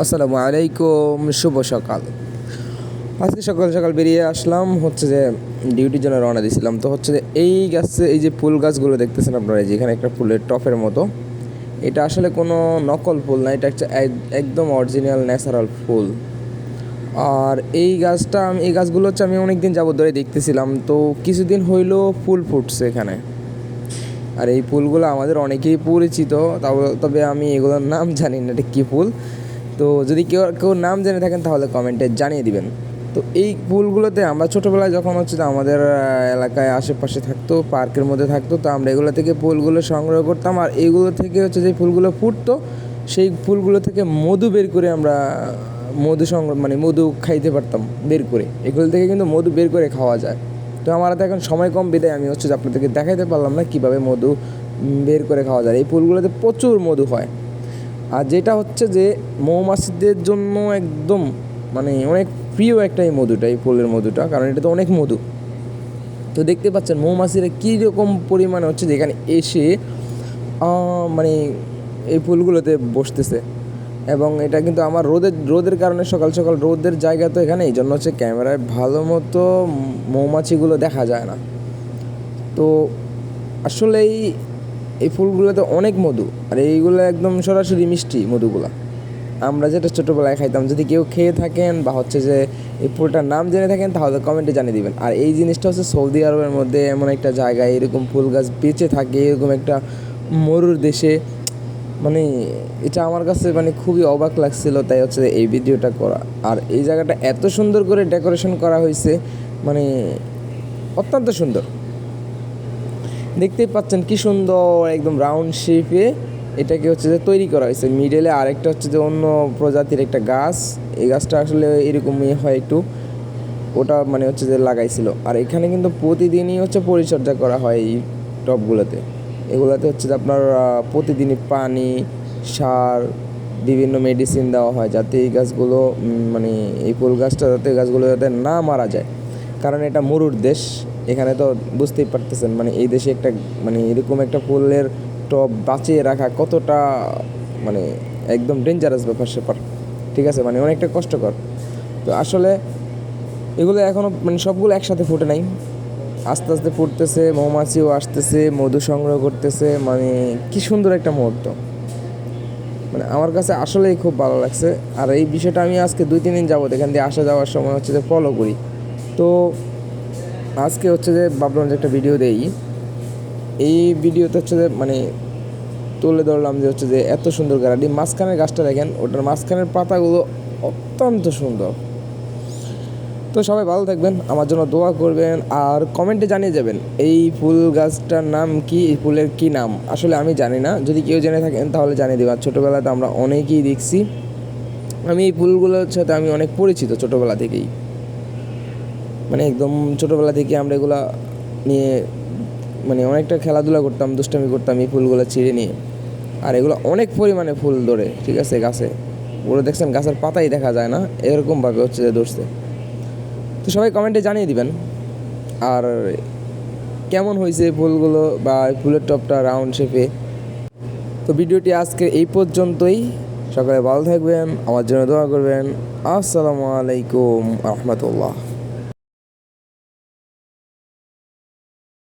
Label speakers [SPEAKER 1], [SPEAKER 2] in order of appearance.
[SPEAKER 1] আসসালামু আলাইকুম, শুভ সকাল। আজকে সকাল সকাল বেরিয়ে আসলাম, হচ্ছে যে ডিউটির জন্য রওনা দিয়েছিলাম। তো হচ্ছে যে এই গাছে, এই যে ফুল গাছগুলো দেখতেছেন আপনারা, যেখানে একটা ফুলের টপের মতো, এটা আসলে কোনো নকল ফুল না, এটা একটা একদম অরিজিনাল ন্যাচারাল ফুল। আর এই গাছগুলো হচ্ছে আমি অনেক দিন যাবত ধরে দেখতেছিলাম। তো কিছুদিন হইলো ফুল ফুটছে এখানে। আর এই ফুলগুলো আমাদের অনেকেই পরিচিত, তবে আমি এগুলোর নাম জানি না এটা কী ফুল। তো যদি কেউ কেউ নাম জেনে থাকেন তাহলে কমেন্টে জানিয়ে দিবেন। তো এই ফুলগুলোতে আমরা ছোটোবেলায় যখন হচ্ছে আমাদের এলাকায় আশেপাশে থাকতো, পার্কের মধ্যে থাকতো, তো আমরা এগুলো থেকে ফুলগুলো সংগ্রহ করতাম। আর এইগুলো থেকে হচ্ছে যে ফুলগুলো ফুটতো, সেই ফুলগুলো থেকে মধু বের করে আমরা মধু খাইতে পারতাম বের করে। এগুলো থেকে কিন্তু মধু বের করে খাওয়া যায়। তো আমার হাতে এখন সময় কম বিদায় আমি হচ্ছে যে আপনাদেরকে দেখাইতে পারলাম না কীভাবে মধু বের করে খাওয়া যায়। এই ফুলগুলোতে প্রচুর মধু হয়। আর যেটা হচ্ছে যে মৌমাছিদের জন্য একদম অনেক প্রিয় একটা এই মধুটা, এই ফুলের মধুটা, কারণ এটা তো অনেক মধু। তো দেখতে পাচ্ছেন মৌমাছিরা কীরকম পরিমাণে হচ্ছে যে এখানে এসে মানে এই ফুলগুলোতে বসতেছে। এবং এটা কিন্তু আমার রোদের কারণে সকাল সকাল রোদের জায়গা তো এখানে, এই জন্য হচ্ছে ক্যামেরায় ভালো মতো মৌমাছিগুলো দেখা যায় না। তো আসলেই এই ফুলগুলোতে অনেক মধু, আর এইগুলো একদম সরাসরি মিষ্টি মধুগুলো। আমরা যেটা ছোটোবেলায় খাইতাম, যদি কেউ খেয়ে থাকেন বা হচ্ছে যে এই ফুলটার নাম জেনে থাকেন তাহলে কমেন্টে জানিয়ে দিবেন। আর এই জিনিসটা হচ্ছে সৌদি আরবের মধ্যে এমন একটা জায়গায় এরকম ফুল গাছ বেঁচে থাকে, এরকম একটা মরুর দেশে। এটা আমার কাছে খুবই অবাক লাগছিল, তাই হচ্ছে এই ভিডিওটা করা। আর এই জায়গাটা এত সুন্দর করে ডেকোরেশন করা হয়েছে, অত্যন্ত সুন্দর। দেখতেই পাচ্ছেন কি সুন্দর একদম রাউন্ড শেপে এটাকে হচ্ছে যে তৈরি করা হয়েছে। মিডলে আরেকটা হচ্ছে যে অন্য প্রজাতির একটা গাছ, এই গাছটা আসলে এরকমই হয় একটু, ওটা হচ্ছে যে লাগাইছিল। আর এখানে কিন্তু প্রতিদিনই হচ্ছে পরিচর্যা করা হয় এই টবগুলোতে। এগুলোতে হচ্ছে যে আপনার প্রতিদিনই পানি, সার, বিভিন্ন মেডিসিন দেওয়া হয়, যাতে এই গাছগুলো এই ফুল গাছটা যাতে গাছগুলো যাতে না মারা যায়। কারণ এটা মরুর দেশ, এখানে তো বুঝতেই পারতেছেন এই দেশে একটা এরকম একটা ফুলের টব বাঁচিয়ে রাখা কতটা একদম ডেঞ্জারাস ব্যাপার, ঠিক আছে, অনেকটা কষ্টকর। তো আসলে এগুলো এখনও সবগুলো একসাথে ফুটে নাই, আস্তে আস্তে ফুটতেছে, মৌমাছিও আসতেছে, মধু সংগ্রহ করতেছে। কি সুন্দর একটা মুহূর্ত, আমার কাছে আসলেই খুব ভালো লাগছে। আর এই বিষয়টা আমি আজকে 2-3 দিন যাবত এখান দিয়ে আসা যাওয়ার সময় হচ্ছে যে ফলো করি। তো আজকে হচ্ছে যে ভাবলাম যে একটা ভিডিও দেই। এই ভিডিওতে হচ্ছে যে তুলে ধরলাম যে হচ্ছে যে এত সুন্দর গাছটি, মাঝখানের গাছটা দেখেন, ওটার মাঝখানের পাতাগুলো অত্যন্ত সুন্দর। তো সবাই ভালো থাকবেন, আমার জন্য দোয়া করবেন, আর কমেন্টে জানিয়ে যাবেন এই ফুল গাছটার নাম কি, এই ফুলের কি নাম আসলে আমি জানি না। যদি কেউ জেনে থাকেন তাহলে জানিয়ে দেবেন। ছোটোবেলাতে আমরা অনেকেই দেখছি, আমি এই ফুলগুলোর সাথে আমি অনেক পরিচিত ছোটোবেলা থেকেই। একদম ছোটোবেলা থেকে আমরা এগুলা নিয়ে অনেকটা খেলাধুলা করতাম, দুষ্টামি করতাম এই ফুলগুলো ছিঁড়ে নিয়ে। আর এগুলো অনেক পরিমাণে ফুল ধরে, ঠিক আছে, গাছে ওরা দেখছেন গাছের পাতাই দেখা যায় না, এরকমভাবে হচ্ছে যে ধরছে। তো সবাই কমেন্টে জানিয়ে দিবেন আর কেমন হয়েছে ফুলগুলো বা ফুলের টপটা রাউন্ড শেপে। তো ভিডিওটি আজকে এই পর্যন্তই। সকালে ভালো থাকবেন, আমার জন্য দোয়া করবেন। আসসালামু আলাইকুম রহমতুল্লাহ।